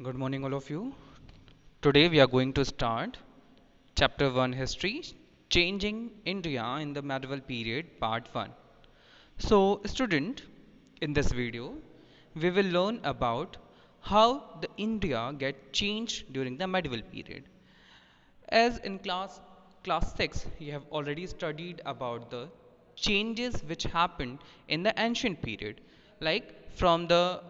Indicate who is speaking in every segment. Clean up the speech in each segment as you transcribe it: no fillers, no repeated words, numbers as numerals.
Speaker 1: Good morning, all of you. Today we are going to start Chapter 1 History Changing India in the Medieval Period, Part 1. So, student, in this video, we will learn about how the India get changed during the medieval period. As in class 6, you have already studied about the changes which happened in the ancient period, like from the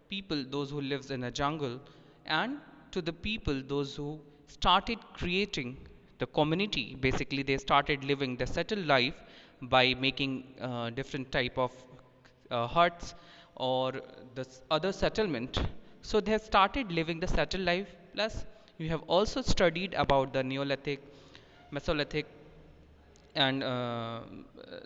Speaker 1: people those who lives in a jungle and to the people those who started creating the community. Basically, they started living the settled life by making different type of huts or the other settlement. So they have started living the settled life. Plus you have also studied about the Neolithic, Mesolithic, and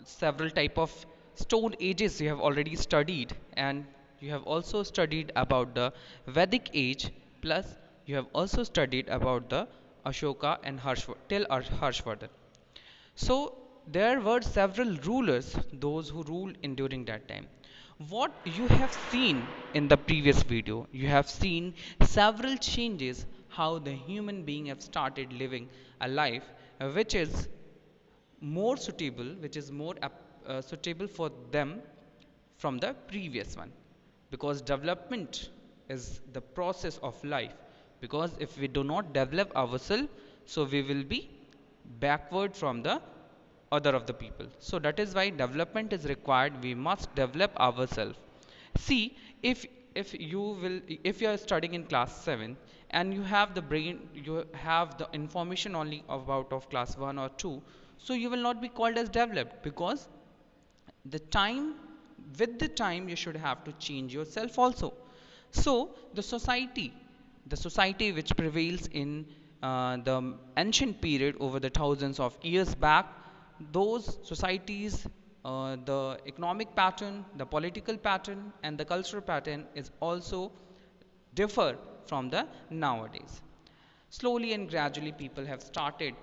Speaker 1: several type of stone ages you have already studied, and you have also studied about the Vedic age. Plus you have also studied about the Ashoka and Harshvardhan. So there were several rulers, those who ruled in during that time. What you have seen in the previous video, you have seen several changes how the human being have started living a life which is more suitable, which is more suitable for them from the previous one, because development is the process of life. Because if we do not develop ourselves, so we will be backward from the other of the people. So that is why development is required. We must develop ourselves. See, if you will, if you are studying in class 7 and you have the brain, you have the information only about of class 1 or 2, so you will not be called as developed, because the time, with the time you should have to change yourself also. So the society which prevails in the ancient period over the thousands of years back, those societies, the economic pattern, the political pattern, and the cultural pattern is also differ from the nowadays. Slowly and gradually people have started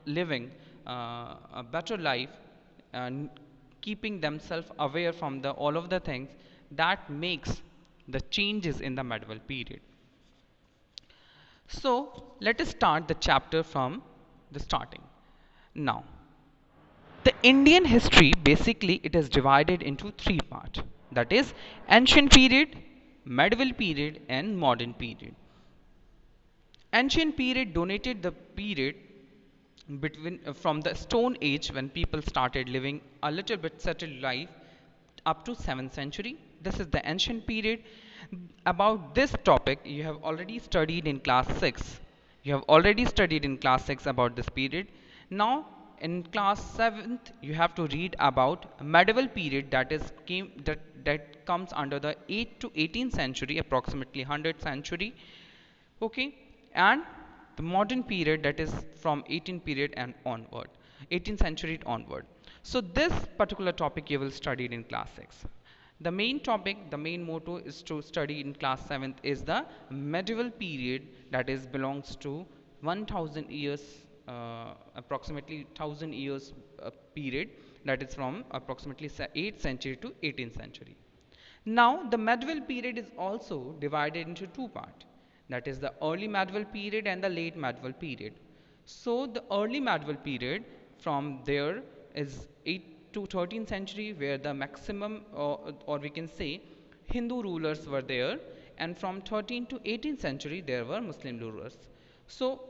Speaker 1: living a better life and keeping themselves aware from the all of the things that makes the changes in the medieval period. So let us start the chapter from the starting. Now, the Indian history, basically it is divided into three parts, that is ancient period, medieval period, and modern period. Ancient period donated the period between from the Stone Age, when people started living a little bit settled life, up to 7th century. This is the ancient period. About this topic, you have already studied in class 6. You have already studied in class 6 about this period. Now, in class 7th, you have to read about medieval period, that comes under the 8th to 18th century, approximately 100th century. Okay, and the modern period, that is from 18th period and onward, 18th century onward. So this particular topic you will study in class 6. The main topic, the main motto is to study in class 7th is the medieval period, that is belongs to 1000 years, approximately 1000 years period, that is from approximately 8th century to 18th century. Now, the medieval period is also divided into two parts, that is the early medieval period and the late medieval period. So, the early medieval period, from there is 8th to 13th century, where the maximum, or we can say Hindu rulers were there, and from 13th to 18th century there were Muslim rulers. So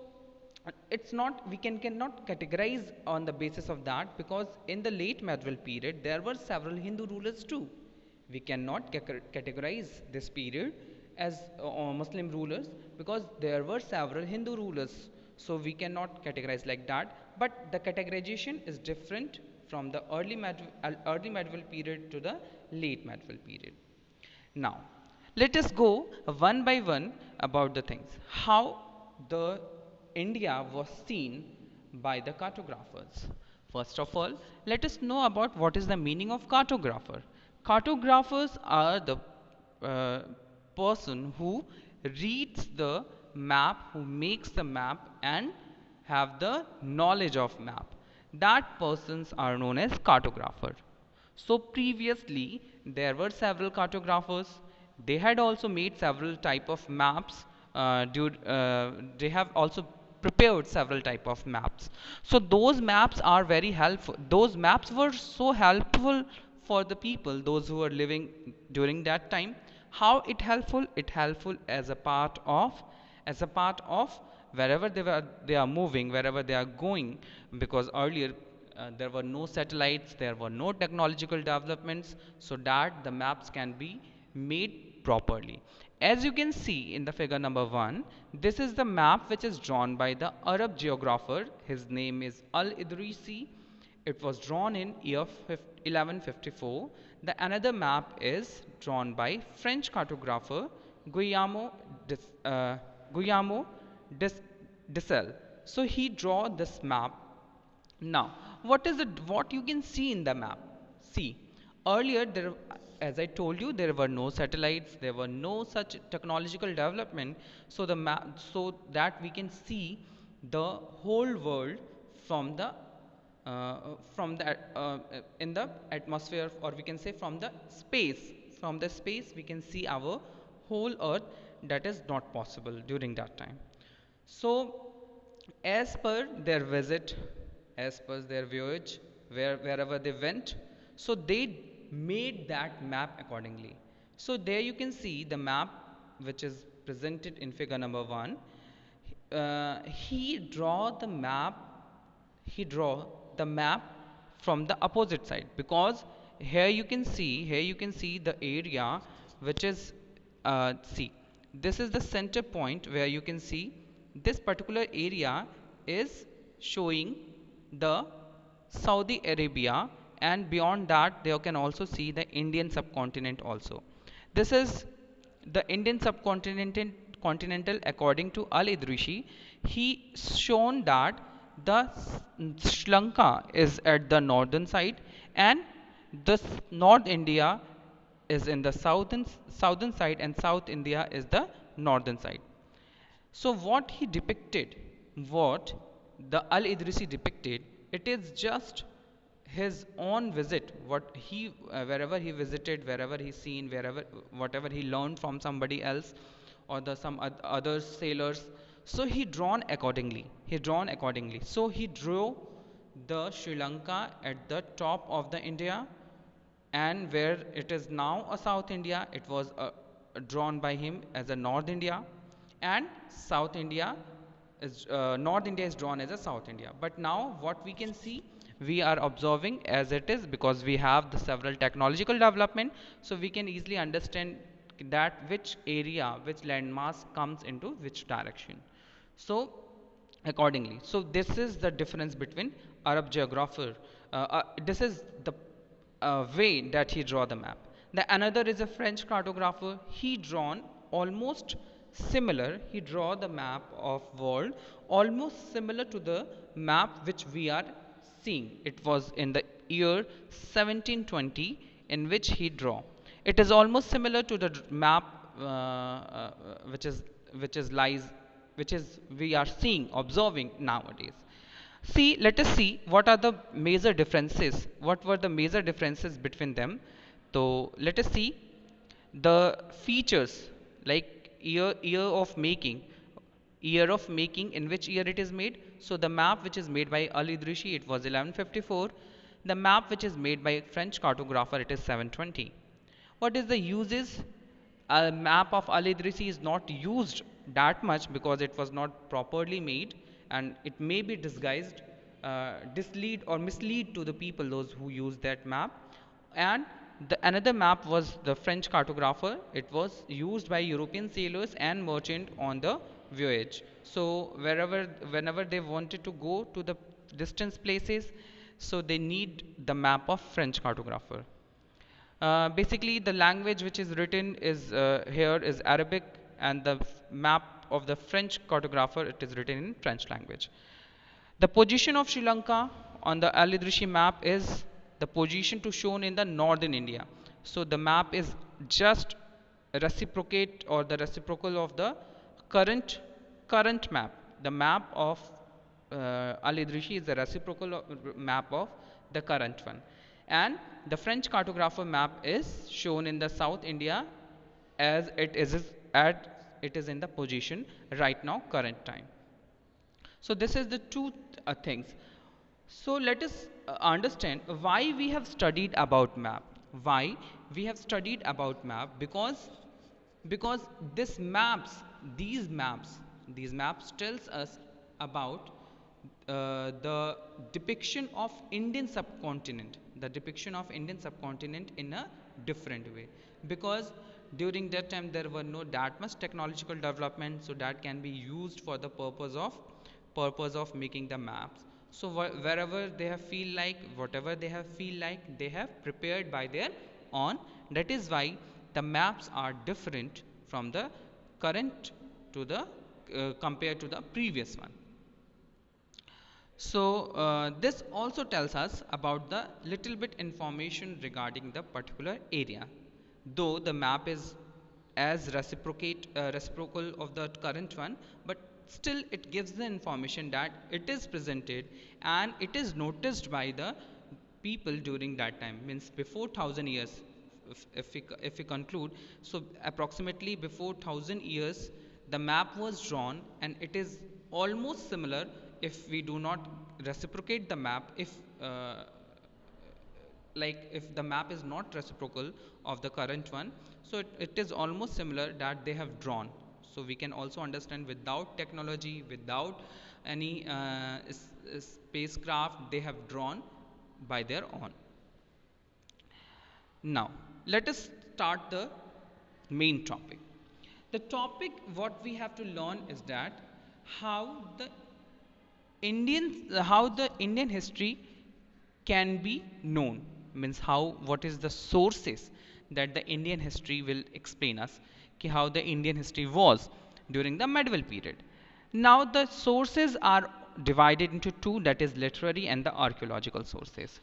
Speaker 1: it's not, we cannot categorize on the basis of that, because in the late medieval period there were several Hindu rulers too. We cannot categorize this period as Muslim rulers, because there were several Hindu rulers, so we cannot categorize like that. But the categorization is different from the early medieval period to the late medieval period. Now, let us go one by one about the things. How the India was seen by the cartographers. First of all, let us know about what is the meaning of cartographer. Cartographers are the uh, person who reads the map, who makes the map and have the knowledge of map. That persons are known as cartographer. So previously there were several cartographers, They had also made several type of maps. They have also prepared several type of maps. So those maps are very helpful. Those maps were so helpful for the people, those who were living during that time. How it helpful? It helpful as a part of wherever they are moving, wherever they are going, because earlier there were no satellites, there were no technological developments, so that the maps can be made properly. As you can see in the figure number 1, this is the map which is drawn by the Arab geographer. His name is Al-Idrisi. It was drawn in year 1154. The another map is drawn by French cartographer Guillaume Guillaume Dessel. So he draw this map. Now, what you can see in the map? See, earlier there, as I told you, there were no satellites, there were no such technological development. So the map, so that we can see the whole world from the in the atmosphere, or we can say from the space. From the space, we can see our whole Earth. That is not possible during that time. So, as per their visit, as per their voyage, wherever they went, so they made that map accordingly. So there you can see the map which is presented in figure number 1. He draw the map, he draw the map from the opposite side, because here you can see the area which is see, this is the center point where you can see this particular area is showing the Saudi Arabia, and beyond that you can also see the Indian subcontinent also. This is the Indian subcontinental continental according to Al-Idrishi. He shown that the Sri Lanka is at the northern side, and the North India is in the southern side, and South India is the northern side. So what he depicted, what the Al-Idrisi depicted, it is just his own visit, what he wherever he visited, wherever he seen, wherever whatever he learned from somebody else, or the some other sailors. So he drawn accordingly. He drawn accordingly. So he drew the Sri Lanka at the top of the India, and where it is now a South India, it was drawn by him as a North India, and South India is North India is drawn as a South India. But now what we can see, we are observing as it is, because we have the several technological development, so we can easily understand that which area, which landmass comes into which direction. So accordingly, so this is the difference between Arab geographer. This is the way that he draw the map. The another is a French cartographer. He drawn almost similar. He draw the map of world almost similar to the map which we are seeing. It was in the year 1720 in which he draw. It is almost similar to the map which is lies, which is we are seeing, observing nowadays. See, let us see what are the major differences. What were the major differences between them? So let us see the features, like year of making, in which year it is made. So the map which is made by Al Idrishi, it was 1154. The map which is made by French cartographer, it is 720. What is the uses? A map of Al Idrisi is not used that much because it was not properly made, and it may be disguised, dislead or mislead to the people, those who use that map. And the another map was the French cartographer. It was used by European sailors and merchant on the voyage. So whenever they wanted to go to the distance places, so they need the map of French cartographer. Basically, the language which is written is here is Arabic, and the map of the French cartographer, it is written in French language. The position of Sri Lanka on the Al Idrishi map is the position to shown in the northern India. So the map is just reciprocate, or the reciprocal of the current current map. The map of Al Idrishi is the reciprocal map of the current one, and the French cartographer map is shown in the South India as at it is in the position right now current time. So this is the two things. So let us understand why we have studied about map. Why we have studied about map? Because this maps, these maps, these maps tells us about the depiction of Indian subcontinent, the depiction of Indian subcontinent in a different way. Because during that time there were no that much technological development, so that can be used for the purpose of making the maps. So wherever they have feel like, whatever they have feel like, they have prepared by their own. That is why the maps are different from the current to the compared to the previous one. So this also tells us about the little bit information regarding the particular area. Though the map is as reciprocal of the current one, but still it gives the information that it is presented and it is noticed by the people during that time, means before 1000 years. If we conclude, so approximately before 1000 years the map was drawn, and it is almost similar. If we do not reciprocate the map, if like if the map is not reciprocal of the current one, so it is almost similar that they have drawn. So we can also understand, without technology, without any spacecraft, they have drawn by their own. Now let us start the main topic. The topic what we have to learn is that how the Indian history can be known, means how, what is the sources that the Indian history will explain us how the Indian history was during the medieval period. Now the sources are divided into two, that is literary and the archaeological sources.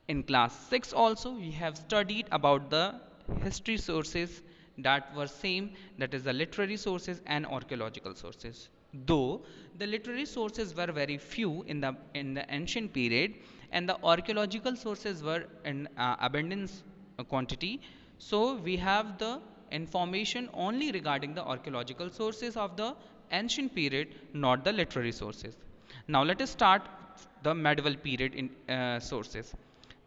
Speaker 1: In class 6 also we have studied about the history sources that were same, that is the literary sources and archaeological sources. Though the literary sources were very few in the ancient period, and the archaeological sources were in abundance quantity, so we have the information only regarding the archaeological sources of the ancient period, not the literary sources. Now let us start the medieval period in sources.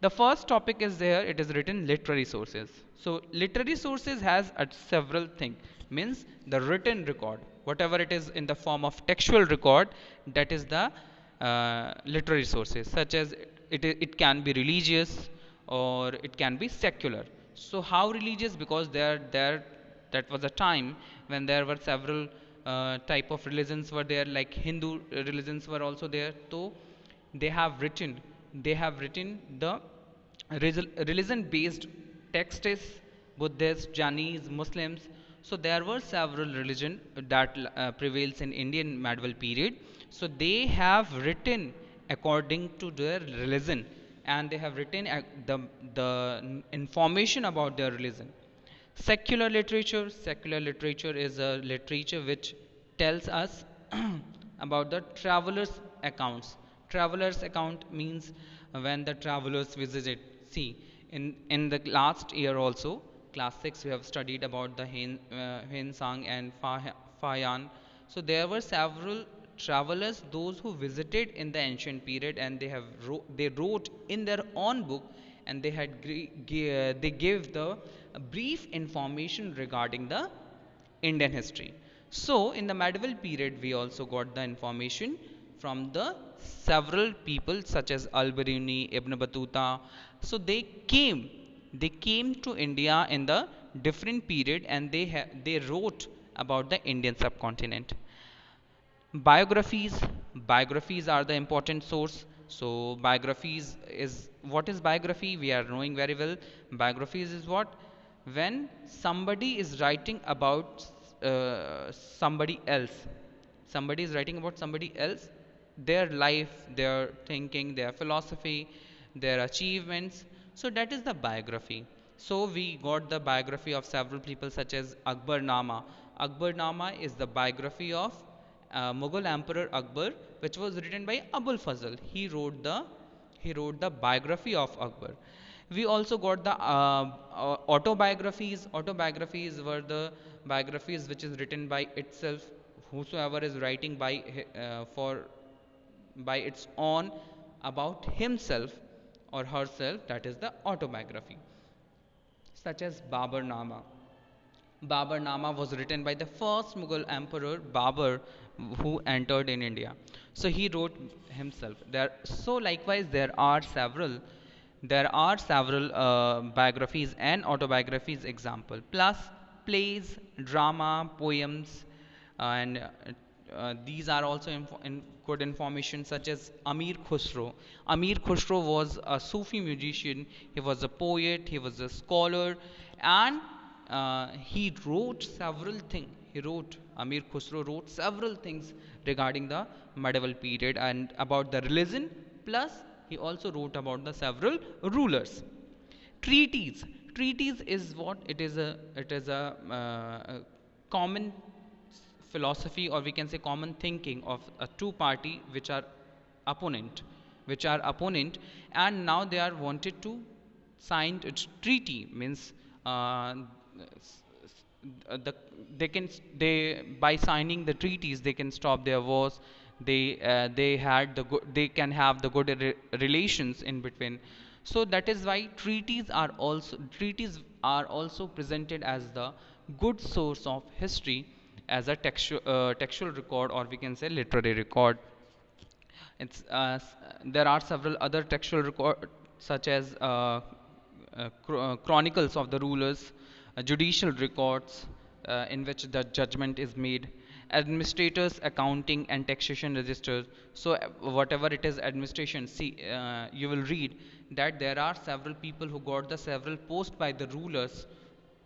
Speaker 1: The first topic is there, it is written literary sources. So literary sources has several things, means the written record, whatever it is in the form of textual record, that is the literary sources. Such as it can be religious or it can be secular. So how religious? Because there that was a time when there were several type of religions were there, like Hindu religions were also there. So they have written they have written the religion based texts, Buddhists, Jainis, Muslims. So there were several religion that prevails in Indian medieval period. So they have written according to their religion, and they have written the information about their religion. Secular literature is a literature which tells us about the travelers accounts. Travelers account means when the travelers visited. See, in the last year also, class 6, we have studied about the Hen Sang and Fayan. So there were several travelers, those who visited in the ancient period, and they wrote in their own book, and they gave the brief information regarding the Indian history. So in the medieval period we also got the information from the several people such as Al-Biruni, Ibn Battuta. So they came to India in the different period, and they wrote about the Indian subcontinent. Biographies are the important source. So biographies is, what is biography? We are knowing very well. Biographies is what, when somebody is writing about somebody else. Somebody is writing about somebody else, their life, their thinking, their philosophy, their achievements. So that is the biography. So we got the biography of several people such as Akbar Nama. Akbar Nama is the biography of Mughal Emperor Akbar, which was written by Abul Fazl. He wrote the biography of Akbar. We also got the autobiographies. Autobiographies were the biographies which is written by itself, whosoever is writing by for by its own about himself or herself, that is the autobiography, such as Baburnama. Baburnama was written by the first Mughal emperor Babur, who entered in India. So he wrote himself. So likewise there are several biographies and autobiographies example, plus plays, drama, poems, and these are also good information, such as Amir Khusro. Amir Khusro was a Sufi musician, he was a poet, he was a scholar, and he wrote several things. Amir Khusro wrote several things regarding the medieval period and about the religion, plus he also wrote about the several rulers. Treaties. Treaties is what it is a common philosophy, or we can say common thinking of a two party opponent which are opponent, and now they are wanted to sign a treaty, means the they can they by signing the treaties they can stop their wars. They can have the good relations in between. So that is why treaties are also presented as the good source of history, as a textual record, or we can say literary record. There are several other textual records, such as chronicles of the rulers, judicial records in which the judgment is made, administrators, accounting, and taxation registers. So, whatever it is administration, see, you will read that there are several people who got the several posts by the rulers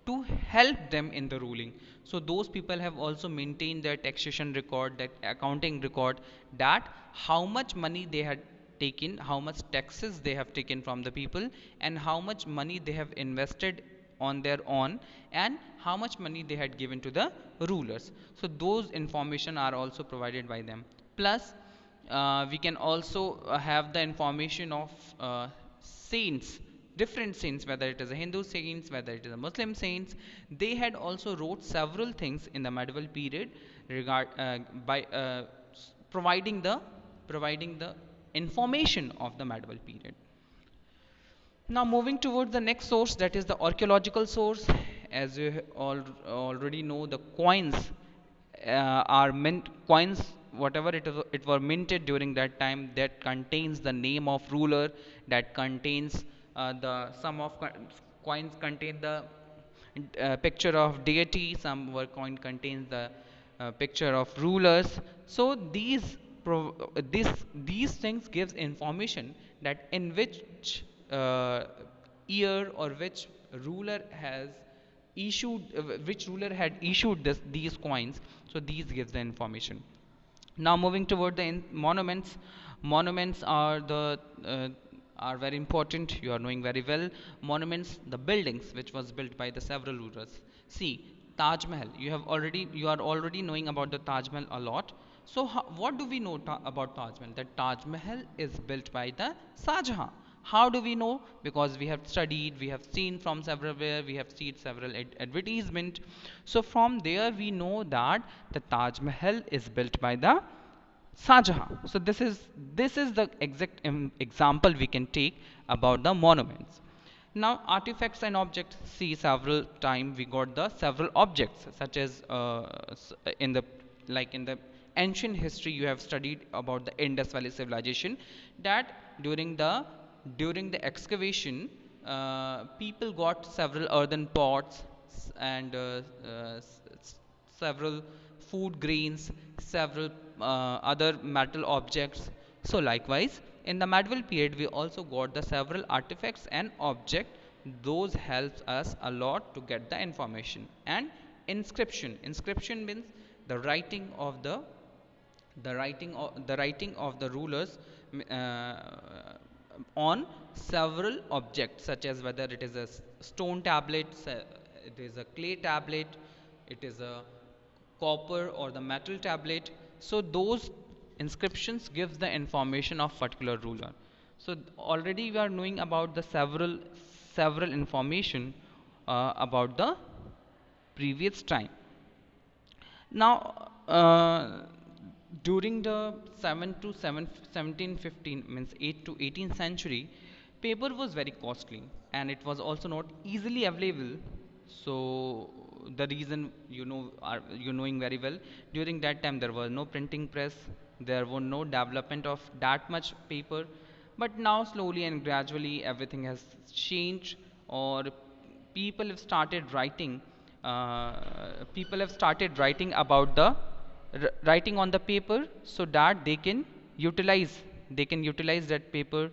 Speaker 1: to help them in the ruling. So those people have also maintained their taxation record, that accounting record, that how much money they had taken, how much taxes they have taken from the people, and how much money they have invested on their own, and how much money they had given to the rulers. So those information are also provided by them. Plus we can also have the information of saints, different saints, whether it is a Hindu saints, whether it is a Muslim saints. They had also wrote several things in the medieval period regard by providing the information of the medieval period. Now moving towards the next source, that is the archaeological source. As you already know, the coins are mint coins, whatever it were minted during that time, that contains the name of ruler, that contains the some of coins contain the picture of deity, some were coin contains the picture of rulers. So these things gives information that in which year, or which ruler had issued these coins. So these gives the information. Now moving toward the monuments. Monuments are very important, you are knowing very well. Monuments, the buildings which was built by the several rulers. See, Taj Mahal, you are already knowing about the Taj Mahal a lot. So what do we know about Taj Mahal? That Taj Mahal is built by the Shah Jahan. How do we know? Because we have studied, we have seen from several where, we have seen several advertisement. So from there we know that the Taj Mahal is built by the Shah Jahan. So this is the exact example we can take about the monuments. Now artifacts and objects. See, several time we got the several objects, such as in the in the ancient history you have studied about the Indus Valley civilization, that during the excavation, people got several earthen pots, and several food grains, several other metal objects. So likewise, in the medieval period, we also got the several artifacts and objects. Those helps us a lot to get the information. And inscription. Inscription means the writing of the rulers on several objects, such as whether it is a stone tablet, it is a clay tablet, it is a copper or the metal tablet. So those inscriptions gives the information of particular ruler. So already we are knowing about the several several information about the previous time. Now, during the 7 to 7, 1715 means 8 to 18th century, paper was very costly and it was also not easily available. So the reason you know are you knowing very well, during that time there was no printing press, there was no development of that much paper, but now slowly and gradually everything has changed, or people have started writing people have started writing about the writing on the paper, so that they can utilize that paper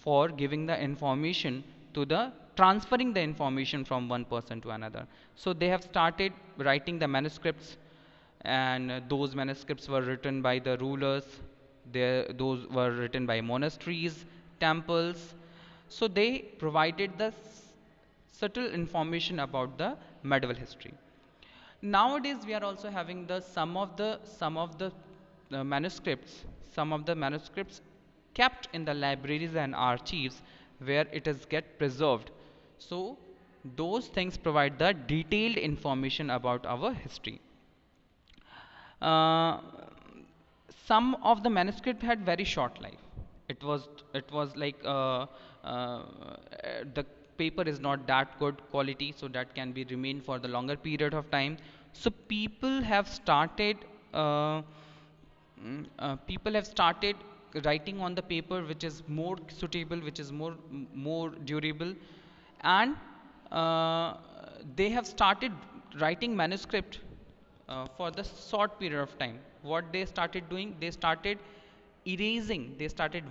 Speaker 1: for giving the information to the transferring the information from one person to another. So they have started writing the manuscripts, and those manuscripts were written by the rulers. Those were written by monasteries, temples. So they provided the subtle information about the medieval history. Nowadays we are also having the manuscripts, some of the manuscripts kept in the libraries and archives where it is get preserved. So those things provide the detailed information about our history. uh, some of the manuscript had very short life. It was like the paper is not that good quality, so that can be remain for the longer period of time. So people have started writing on the paper which is more suitable, which is more durable, and uh, they have started writing manuscript for the short period of time. What they started doing, they started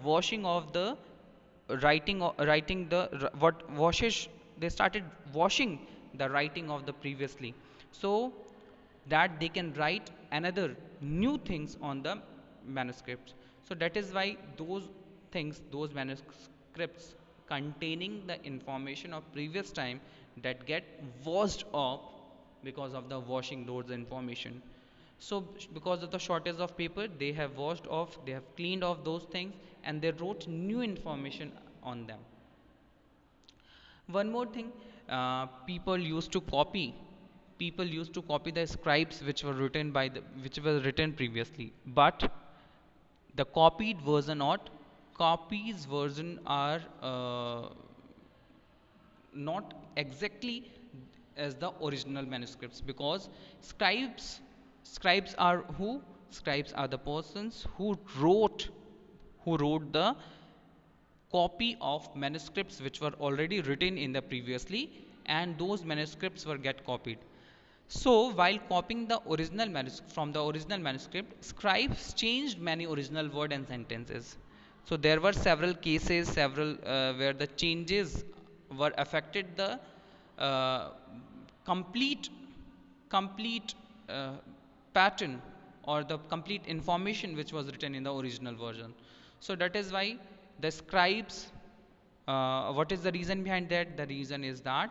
Speaker 1: washing off the writing the what washes they started washing the writing of the previously, so that they can write another new things on the manuscripts. So that is why those manuscripts containing the information of previous time that get washed off because of the washing those information. So because of the shortage of paper, they have washed off, they have cleaned off those things, and they wrote new information on them. One more thing, people used to copy the scripts which were written previously, but the copied version or copies version are not exactly as the original manuscripts, because scribes scribes are who scribes are the persons who wrote the copy of manuscripts which were already written in the previously, and those manuscripts were get copied. So while copying the original manuscript from the original manuscript, scribes changed many original word and sentences. So there were several cases, several where the changes were affected the uh, complete complete pattern or the complete information which was written in the original version. So that is why the scribes, what is the reason behind that? The reason is that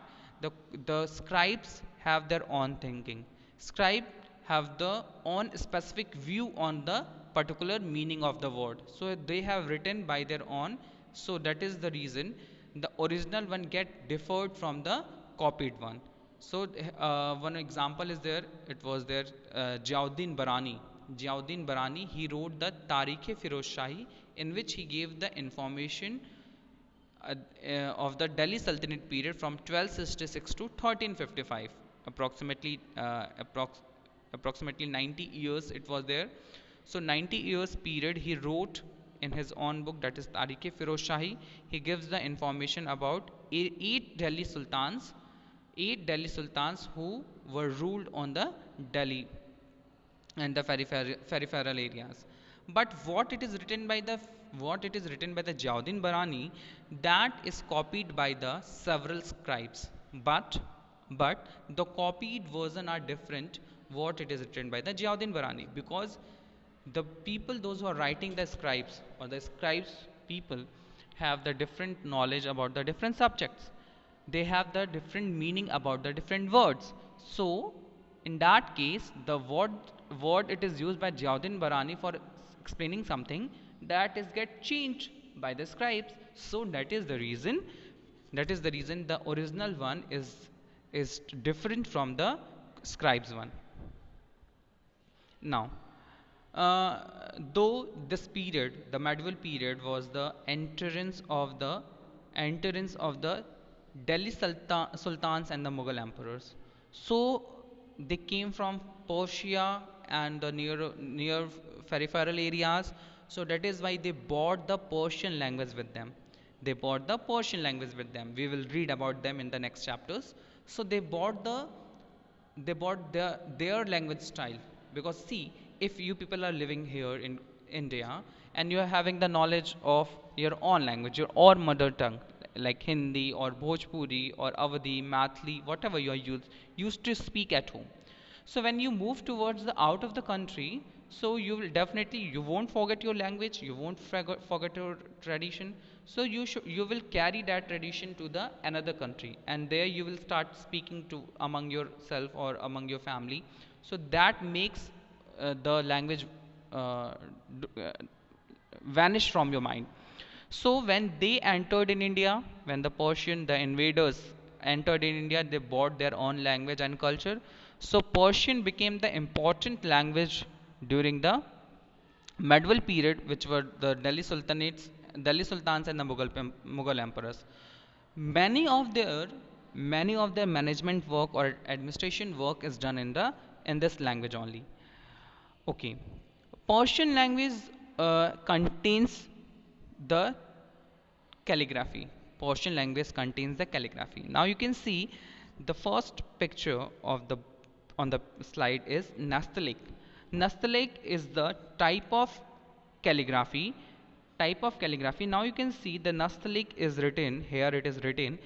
Speaker 1: the scribes have their own thinking. Scribe have the own specific view on the particular meaning of the word. So they have written by their own. So that is the reason the original one get differed from the copied one. So one example is there. It was there, Ziauddin Barani. Ziauddin Barani, he wrote the Tarikh-e Firoz Shahi, in which he gave the information uh, of the Delhi Sultanate period from 1266 to 1355, approximately approximately 90 years it was there. So 90 years period he wrote in his own book, that is Tarikh-e Firoz Shahi. He gives the information about eight Delhi sultans who were ruled on the Delhi and the peripheral areas. But what it is written by the Ziauddin Barani, that is copied by the several scribes. But the copied version are different. What it is written by the Ziauddin Barani, because the people, those who are writing the scribes or the scribes people, have the different knowledge about the different subjects. They have the different meaning about the different words. So in that case, the word it is used by Ziauddin Barani for explaining something, that is get changed by the scribes. So that is the reason That is the reason the original one is different from the scribes one. Now, though this period, the medieval period, was the entrance of the Delhi sultans and the Mughal emperors. So they came from Persia and the near peripheral areas. So that is why they brought the Persian language with them. They brought the Persian language with them. We will read about them in the next chapters. So they bought their language style, because see, if you people are living here in India and you are having the knowledge of your own language, your own mother tongue, like Hindi or Bhojpuri or Awadhi, Mathli, whatever you are used to speak at home. So when you move towards the out of the country, so you will definitely, you won't forget your language, you won't forget your tradition. So you will carry that tradition to the another country, and there you will start speaking to among yourself or among your family. So that makes the language uh, vanish from your mind. So when they entered in India, when the invaders entered in India, they brought their own language and culture. So Persian became the important language during the medieval period, which were the Delhi Sultans and the Mughal emperors. Many of their many of their management work or administration work is done in this language only. Okay, Persian language contains the calligraphy. Persian language contains the calligraphy. Now you can see the first picture of the on the slide is Nastaliq. Nastaliq is the type of calligraphy. Now you can see the Nastaliq is written here. It is written.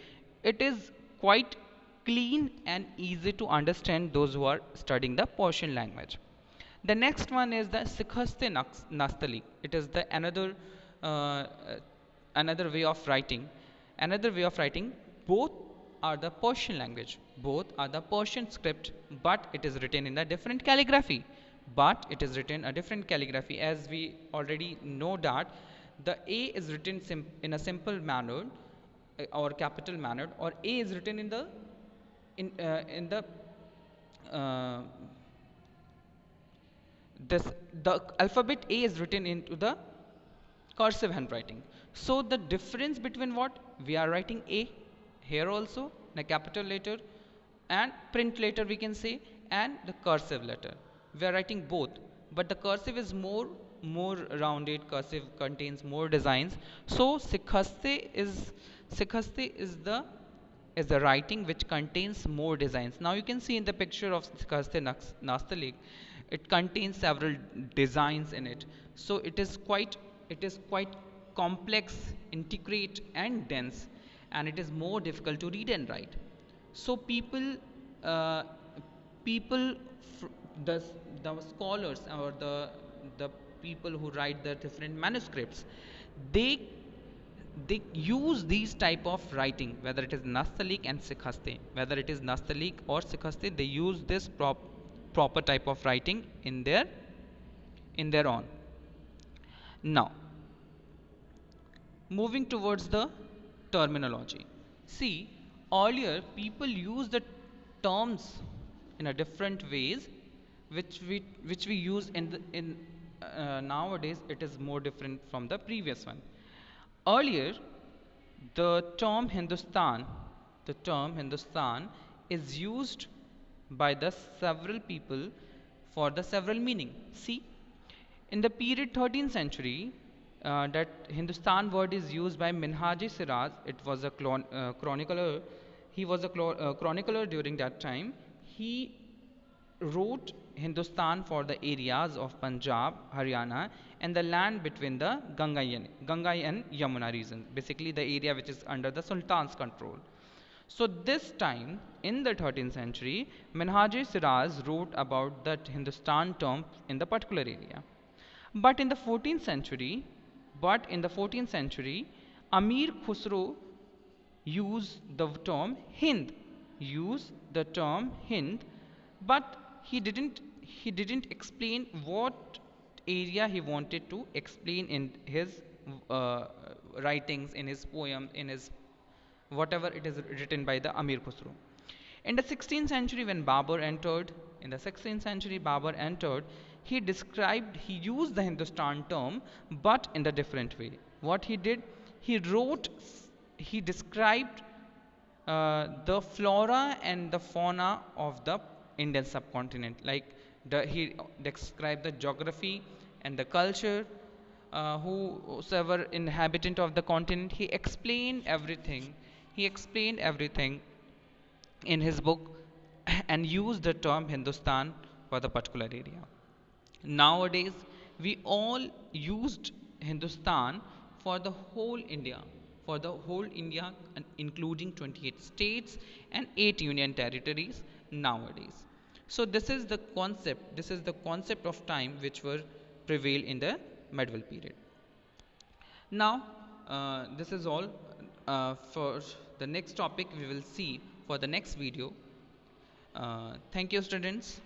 Speaker 1: It is quite clean and easy to understand those who are studying the Persian language. The next one is the Sikhaste Nastali. It is the uh, another way of writing. Another way of writing. Both are the Persian language. Both are the Persian script, but it is written in a different calligraphy. But it is written a different calligraphy, as we already know that the A is written in a simple manner or capital manner, or A is written in the uh, this the alphabet A is written into the cursive handwriting. So the difference between what we are writing A here also in a capital letter and print letter we can say, and the cursive letter we are writing both, but the cursive is more rounded. Cursive contains more designs. So Sikhaste is the writing which contains more designs. Now you can see in the picture of Sikhaste Nastalik, it contains several designs in it. So it is quite complex, intricate and dense, and it is more difficult to read and write. So uh, people the the scholars or the people who write the different manuscripts, they they use these type of writing, whether it is Nastaliq and Sikhaste, whether it is Nastaliq or Sikhaste, they use this proper type of writing in their own. Now, moving towards the terminology. See, earlier people use the terms in a different ways, which we use in nowadays it is more different from the previous one. Earlier, the term Hindustan, the term Hindustan is used by the several people for the several meaning. See, in the period 13th century, that Hindustan word is used by Minhaj-e Siraz. It was a chronicler. He was a chronicler during that time. He wrote Hindustan for the areas of Punjab, Haryana, and the land between the Ganga and Yamuna region, basically the area which is under the Sultan's control. So this time in the 13th century, Minhaj-e Siraz wrote about that Hindustan term in the particular area. But in the 14th century, Amir Khusro used the term Hind, used the term Hind, but he didn't explain what area he wanted to explain in his writings, in his poem, in his whatever it is written by the Amir Khusro. In the 16th century, when Babur entered, in the 16th century, Babur entered, he used the Hindustan term, but in the different way. What he did, he wrote, he described the flora and the fauna of the Indian subcontinent. Like he described the geography and the culture, whosoever inhabitant of the continent. He explained everything. He explained everything in his book and used the term Hindustan for the particular area. Nowadays, we all used Hindustan for the whole India, including 28 states and 8 union territories nowadays. So this is the concept of time which were prevail in the medieval period. Now, this is all for the next topic we will see for the next video. Thank you, students.